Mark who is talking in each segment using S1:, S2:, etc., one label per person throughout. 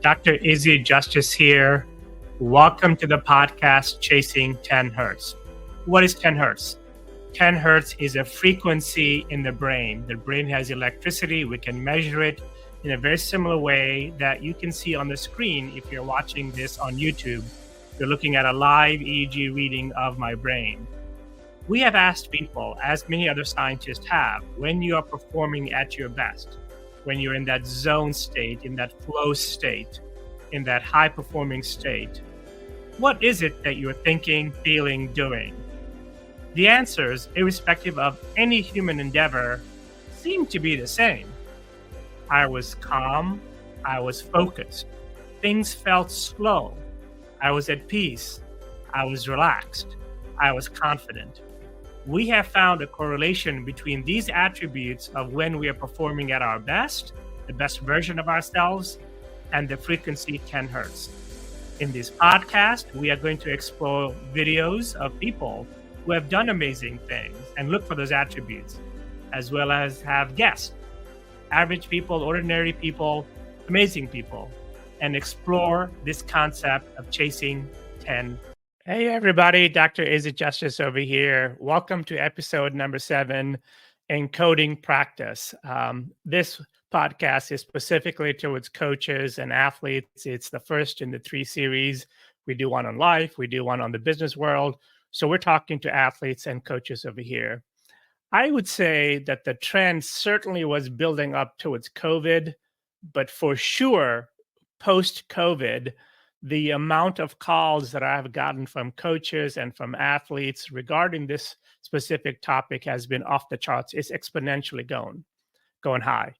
S1: Dr. Izzy Justice here. Welcome to the podcast Chasing 10 Hertz. What is 10 Hertz? 10 Hertz is a frequency in the brain. The brain has electricity. We can measure it in a very similar way that you can see on the screen if you're watching this on YouTube. You're looking at a live EEG reading of my brain. We have asked people, as many other scientists have, when you are performing at your best, when you're in that zone state, in that flow state, in that high performing state, what is it that you're thinking, feeling, doing? The answers, irrespective of any human endeavor, seem to be the same. I was calm. I was focused. Things felt slow. I was at peace. I was relaxed. I was confident. We have found a correlation between these attributes of when we are performing at our best, the best version of ourselves, and the frequency 10 hertz. In this podcast, we are going to explore videos of people who have done amazing things and look for those attributes, as well as have guests, average people, ordinary people, amazing people, and explore this concept of chasing 10. Hey, everybody, Dr. Izzy Justice over here. Welcome to episode number 7, Encoding Practice. This podcast is specifically towards coaches and athletes. It's the first in the 3 series. We do one on life, we do one on the business world. So we're talking to athletes and coaches over here. I would say that the trend certainly was building up towards COVID, but for sure, post-COVID, the amount of calls that I've gotten from coaches and from athletes regarding this specific topic has been off the charts. It's exponentially going high.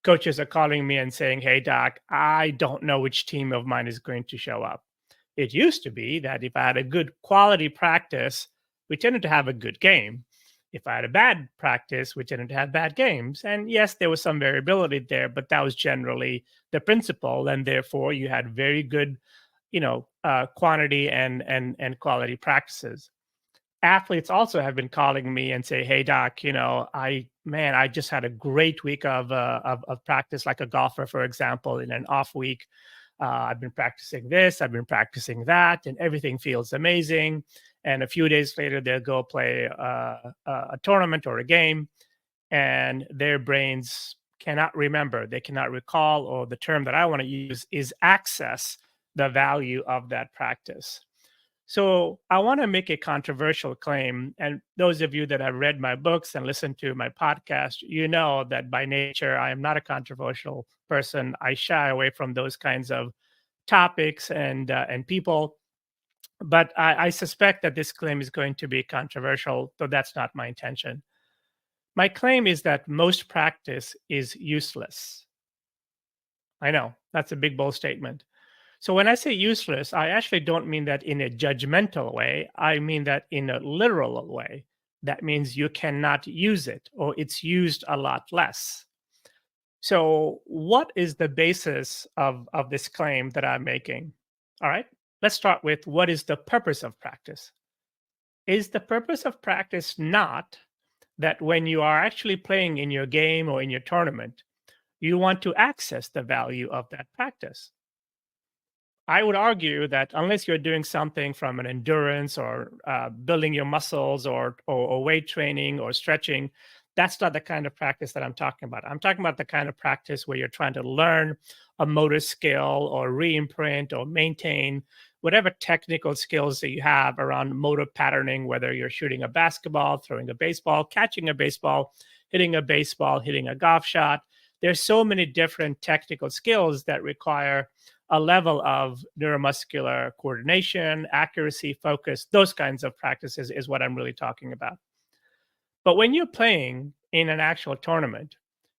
S1: Coaches are calling me and saying, "Hey, doc, I don't know which team of mine is going to show up." It used to be that if I had a good quality practice, we tended to have a good game. If I had a bad practice, we tended to have bad games. And yes, there was some variability there, but that was generally the principle. And therefore, you had very good quantity and quality practices. Athletes also have been calling me and say, "Hey, doc, I just had a great week of practice, like a golfer, for example, in an off week. I've been practicing this, I've been practicing that, and everything feels amazing." And a few days later, they'll go play a tournament or a game, and their brains cannot remember, they cannot recall, or the term that I want to use is access the value of that practice. So I want to make a controversial claim. And those of you that have read my books and listened to my podcast, you know that by nature, I am not a controversial person. I shy away from those kinds of topics and people. But I suspect that this claim is going to be controversial, though that's not my intention. My claim is that most practice is useless. I know, that's a big, bold statement. So when I say useless, I actually don't mean that in a judgmental way. I mean that in a literal way. That means you cannot use it, or it's used a lot less. So what is the basis of this claim that I'm making? All right, let's start with, what is the purpose of practice? Is the purpose of practice not that when you are actually playing in your game or in your tournament, you want to access the value of that practice? I would argue that unless you're doing something from an endurance or building your muscles or weight training or stretching, that's not the kind of practice that I'm talking about. I'm talking about the kind of practice where you're trying to learn a motor skill or re-imprint or maintain whatever technical skills that you have around motor patterning, whether you're shooting a basketball, throwing a baseball, catching a baseball, hitting a golf shot. There's so many different technical skills that require a level of neuromuscular coordination, accuracy, focus. Those kinds of practices is what I'm really talking about. But when you're playing in an actual tournament,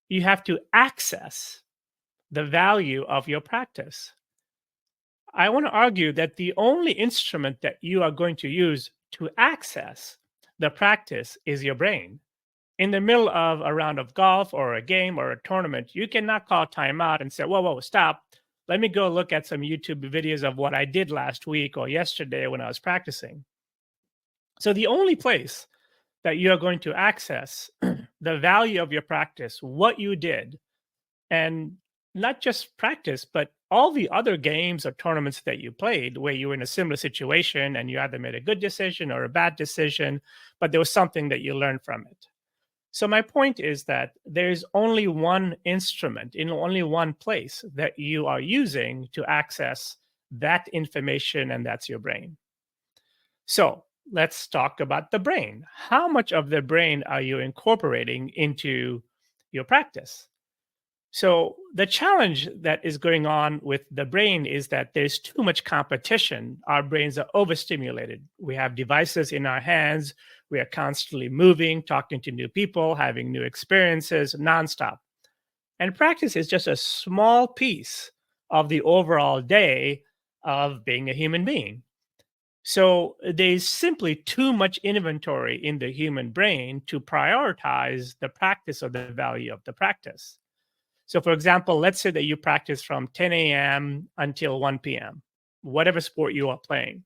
S1: you have to access the value of your practice. I want to argue that the only instrument that you are going to use to access the practice is your brain. In the middle of a round of golf or a game or a tournament, you cannot call timeout and say, whoa, stop. Let me go look at some YouTube videos of what I did last week or yesterday when I was practicing. So the only place that you are going to access the value of your practice, what you did, and not just practice, but all the other games or tournaments that you played where you were in a similar situation and you either made a good decision or a bad decision, but there was something that you learned from it. So my point is that there's only one instrument in only one place that you are using to access that information, and that's your brain. So let's talk about the brain. How much of the brain are you incorporating into your practice? So the challenge that is going on with the brain is that there's too much competition. Our brains are overstimulated. We have devices in our hands. We are constantly moving, talking to new people, having new experiences nonstop. And practice is just a small piece of the overall day of being a human being. So there's simply too much inventory in the human brain to prioritize the practice or the value of the practice. So, for example, let's say that you practice from 10 a.m. until 1 p.m., whatever sport you are playing.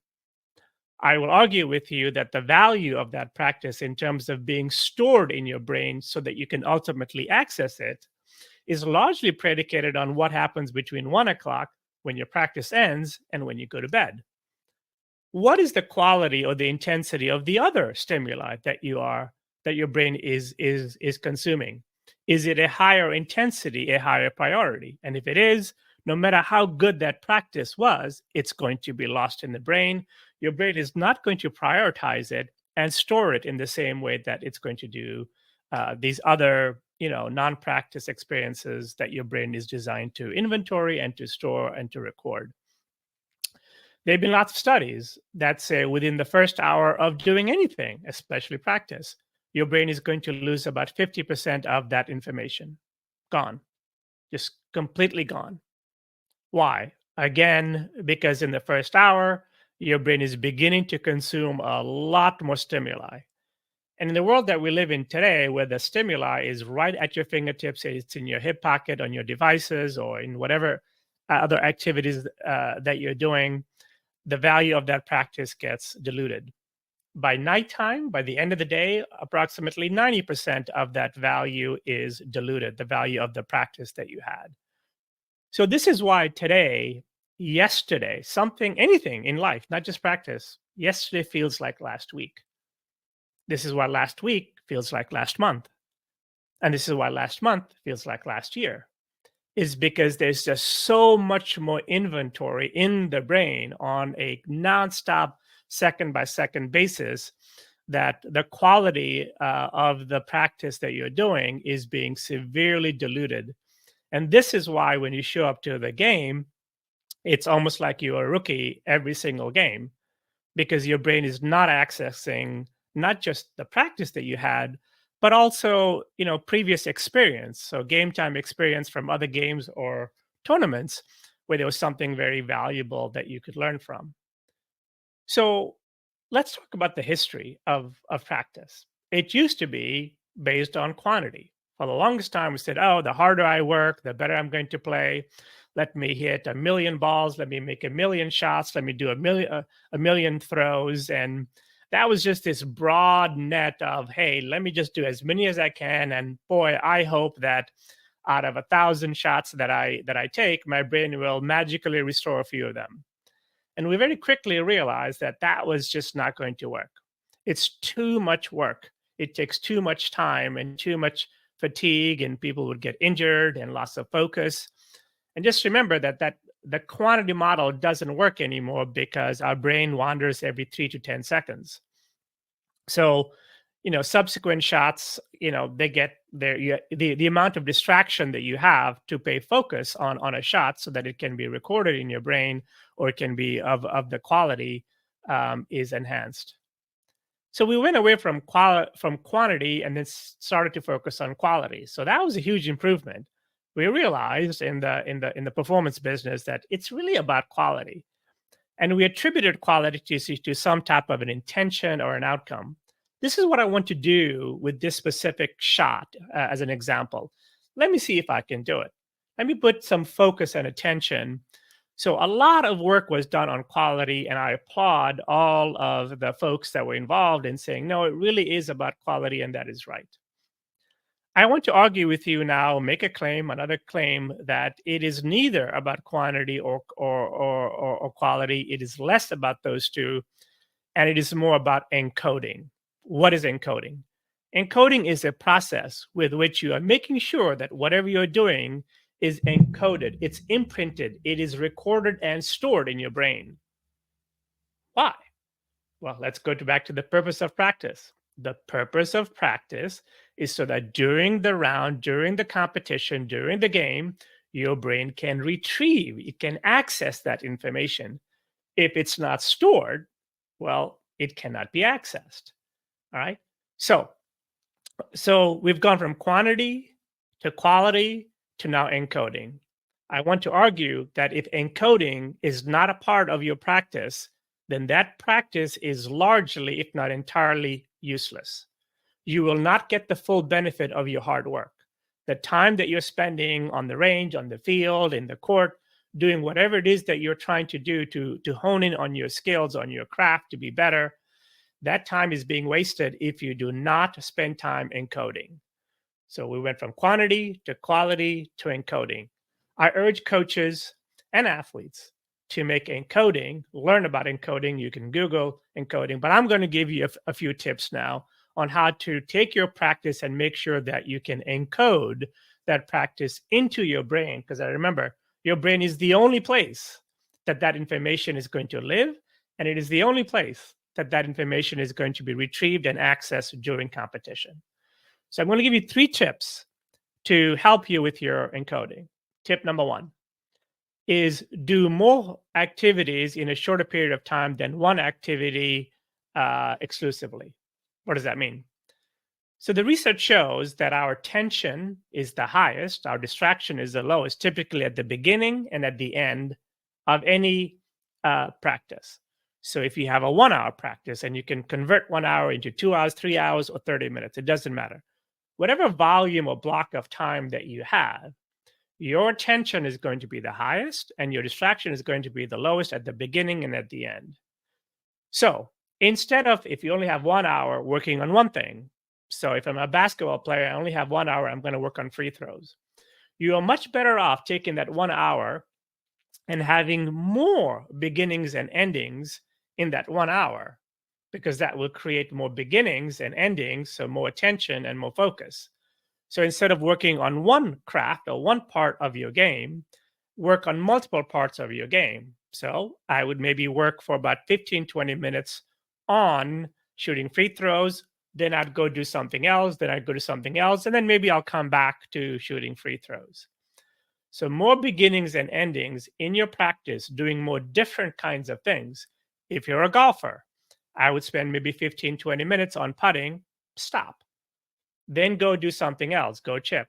S1: I will argue with you that the value of that practice in terms of being stored in your brain so that you can ultimately access it is largely predicated on what happens between 1 o'clock when your practice ends and when you go to bed. What is the quality or the intensity of the other stimuli that your brain is consuming? Is it a higher intensity, a higher priority? And if it is, no matter how good that practice was, it's going to be lost in the brain. Your brain is not going to prioritize it and store it in the same way that it's going to do these other, non-practice experiences that your brain is designed to inventory and to store and to record. There have been lots of studies that say within the first hour of doing anything, especially practice, your brain is going to lose about 50% of that information. Gone, just completely gone. Why? Again, because in the first hour, your brain is beginning to consume a lot more stimuli. And in the world that we live in today, where the stimuli is right at your fingertips, it's in your hip pocket, on your devices, or in whatever other activities that you're doing, the value of that practice gets diluted. By nighttime, by the end of the day, approximately 90% of that value is diluted, the value of the practice that you had. So, this is why today, yesterday, anything in life, not just practice, yesterday feels like last week. This is why last week feels like last month. And this is why last month feels like last year. Is because there's just so much more inventory in the brain on a nonstop, second by second basis that the quality of the practice that you're doing is being severely diluted. And this is why when you show up to the game, it's almost like you're a rookie every single game because your brain is not accessing not just the practice that you had, but also previous experience, so game time experience from other games or tournaments where there was something very valuable that you could learn from. So let's talk about the history of practice. It used to be based on quantity. For the longest time we said, oh, the harder I work, the better I'm going to play. Let me hit 1,000,000 balls, let me make 1,000,000 shots, let me do a million throws. And that was just this broad net of, hey, let me just do as many as I can. And boy, I hope that out of 1,000 shots that I take, my brain will magically restore a few of them. And we very quickly realized that that was just not going to work. It's too much work. It takes too much time and too much fatigue, and people would get injured and loss of focus. And just remember that the quantity model doesn't work anymore because our brain wanders every 3 to 10 seconds. So, subsequent shots, they get the amount of distraction that you have to pay focus on a shot so that it can be recorded in your brain or it can be of the quality is enhanced. So we went away from quantity and then started to focus on quality. So that was a huge improvement. We realized in the performance business that it's really about quality, and we attributed quality to some type of an intention or an outcome. This is what I want to do with this specific shot as an example. Let me see if I can do it. Let me put some focus and attention. So a lot of work was done on quality, and I applaud all of the folks that were involved in saying, no, it really is about quality, and that is right. I want to argue with you now, make a claim, another claim that it is neither about quantity or quality. It is less about those two, and it is more about encoding. What is encoding? Encoding is a process with which you are making sure that whatever you're doing is encoded, it's imprinted, it is recorded and stored in your brain. Why? Well, let's go back to the purpose of practice. The purpose of practice is so that during the round, during the competition, during the game, your brain can retrieve, it can access that information. If it's not stored, well, it cannot be accessed. All right. So, so we've gone from quantity to quality to now encoding. I want to argue that if encoding is not a part of your practice, then that practice is largely, if not entirely, useless. You will not get the full benefit of your hard work. The time that you're spending on the range, on the field, in the court, doing whatever it is that you're trying to do to hone in on your skills, on your craft, to be better, that time is being wasted if you do not spend time encoding. So we went from quantity to quality to encoding. I urge coaches and athletes to make encoding, learn about encoding. You can Google encoding, but I'm going to give you a few tips now on how to take your practice and make sure that you can encode that practice into your brain. Because I remember, your brain is the only place that that information is going to live, and it is the only place that that information is going to be retrieved and accessed during competition. So I'm going to give you 3 tips to help you with your encoding. Tip number 1 is do more activities in a shorter period of time than one activity exclusively. What does that mean? So the research shows that our attention is the highest, our distraction is the lowest, typically at the beginning and at the end of any practice. So if you have a 1-hour practice and you can convert 1 hour into 2 hours, 3 hours, or 30 minutes, it doesn't matter. Whatever volume or block of time that you have, your attention is going to be the highest and your distraction is going to be the lowest at the beginning and at the end. So instead of, if you only have 1 hour working on one thing, so if I'm a basketball player, I only have 1 hour, I'm going to work on free throws. You are much better off taking that 1 hour and having more beginnings and endings in that 1 hour, because that will create more beginnings and endings, so more attention and more focus. So instead of working on one craft or one part of your game, work on multiple parts of your game. So I would maybe work for about 15, 20 minutes on shooting free throws. Then I'd go do something else. Then I'd go to something else. And then maybe I'll come back to shooting free throws. So more beginnings and endings in your practice, doing more different kinds of things. If you're a golfer, I would spend maybe 15, 20 minutes on putting, stop. Then go do something else, go chip,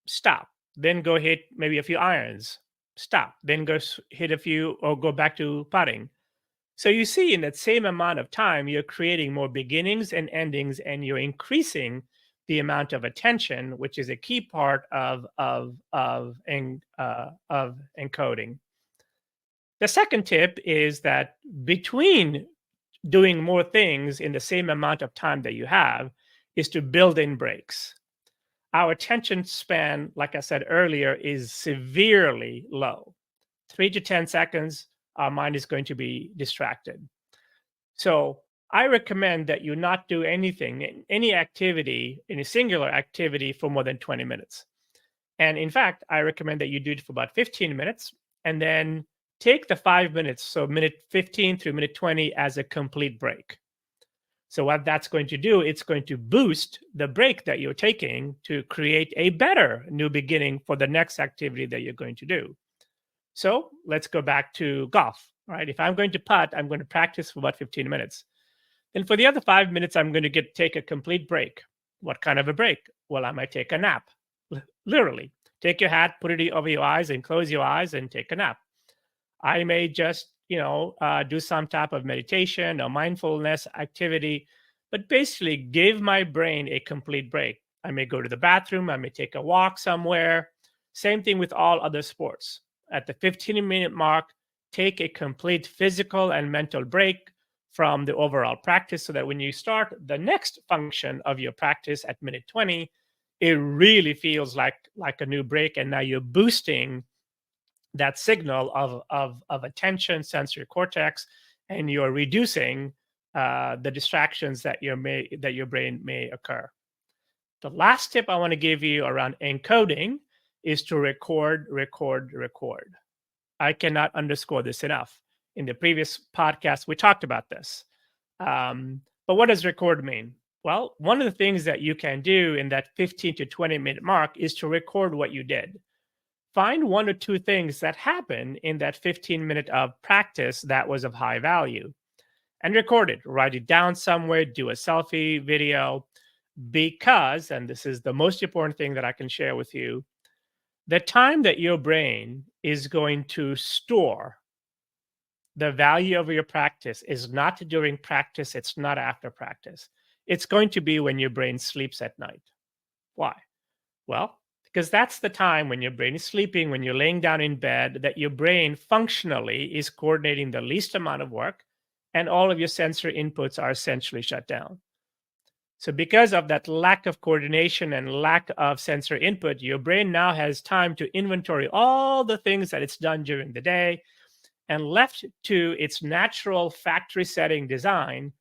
S1: stop. Then go hit maybe a few irons, stop. Then go hit a few or go back to putting. So you see, in that same amount of time, you're creating more beginnings and endings, and you're increasing the amount of attention, which is a key part of encoding. The second tip is that between doing more things in the same amount of time that you have is to build in breaks. Our attention span, like I said earlier, is severely low. 3 to 10 seconds, our mind is going to be distracted. So I recommend that you not do anything, any activity, any singular activity for more than 20 minutes. And in fact, I recommend that you do it for about 15 minutes and then take the 5 minutes, so minute 15 through minute 20 as a complete break. So what that's going to do, it's going to boost the break that you're taking to create a better new beginning for the next activity that you're going to do. So let's go back to golf, right? If I'm going to putt, I'm going to practice for about 15 minutes. Then for the other 5 minutes, I'm going to take a complete break. What kind of a break? Well, I might take a nap. Literally, take your hat, put it over your eyes and close your eyes and take a nap. I may just, do some type of meditation or mindfulness activity, but basically give my brain a complete break. I may go to the bathroom. I may take a walk somewhere. Same thing with all other sports. At the 15-minute mark, take a complete physical and mental break from the overall practice so that when you start the next function of your practice at minute 20, it really feels like a new break, and now you're boosting that signal of attention, sensory cortex, and you're reducing the distractions that your brain may occur. The last tip I want to give you around encoding is to record, record, record. I cannot underscore this enough. In the previous podcast, we talked about this. But what does record mean? Well, one of the things that you can do in that 15 to 20-minute mark is to record what you did. Find one or two things that happened in that 15-minute of practice that was of high value and record it. Write it down somewhere, do a selfie video, because, and this is the most important thing that I can share with you, the time that your brain is going to store the value of your practice is not during practice, it's not after practice. It's going to be when your brain sleeps at night. Why? Well, because that's the time when your brain is sleeping, when you're laying down in bed, that your brain functionally is coordinating the least amount of work, and all of your sensory inputs are essentially shut down. So because of that lack of coordination and lack of sensory input, your brain now has time to inventory all the things that it's done during the day, and left to its natural factory setting design,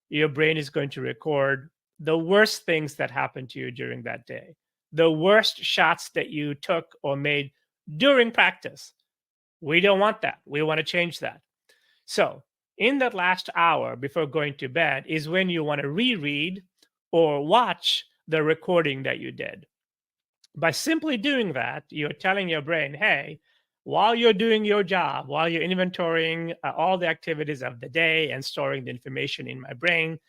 S1: your brain is going to record the worst things that happened to you during that day, the worst shots that you took or made during practice. We don't want that. We want to change that. So in that last hour before going to bed is when you want to reread or watch the recording that you did. By simply doing that, you're telling your brain, hey, while you're doing your job, while you're inventorying all the activities of the day and storing the information in my brain,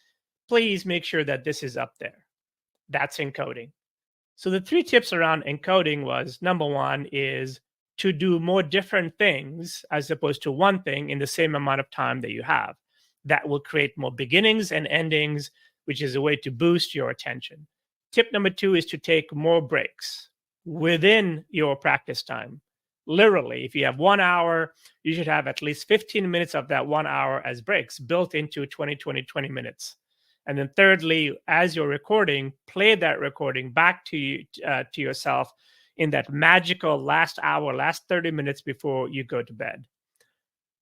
S1: please make sure that this is up there. That's encoding. So the 3 tips around encoding was, number 1 is to do more different things as opposed to one thing in the same amount of time that you have. That will create more beginnings and endings, which is a way to boost your attention. Tip number 2 is to take more breaks within your practice time. Literally, if you have 1 hour, you should have at least 15 minutes of that 1 hour as breaks built into 20 minutes. And then thirdly, as you're recording, play that recording back to you, to yourself in that magical last hour, last 30 minutes before you go to bed.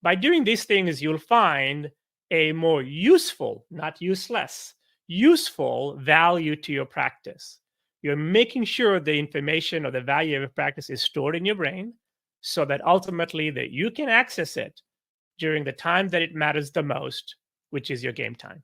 S1: By doing these things, you'll find a more useful, not useless, useful value to your practice. You're making sure the information or the value of your practice is stored in your brain so that ultimately that you can access it during the time that it matters the most, which is your game time.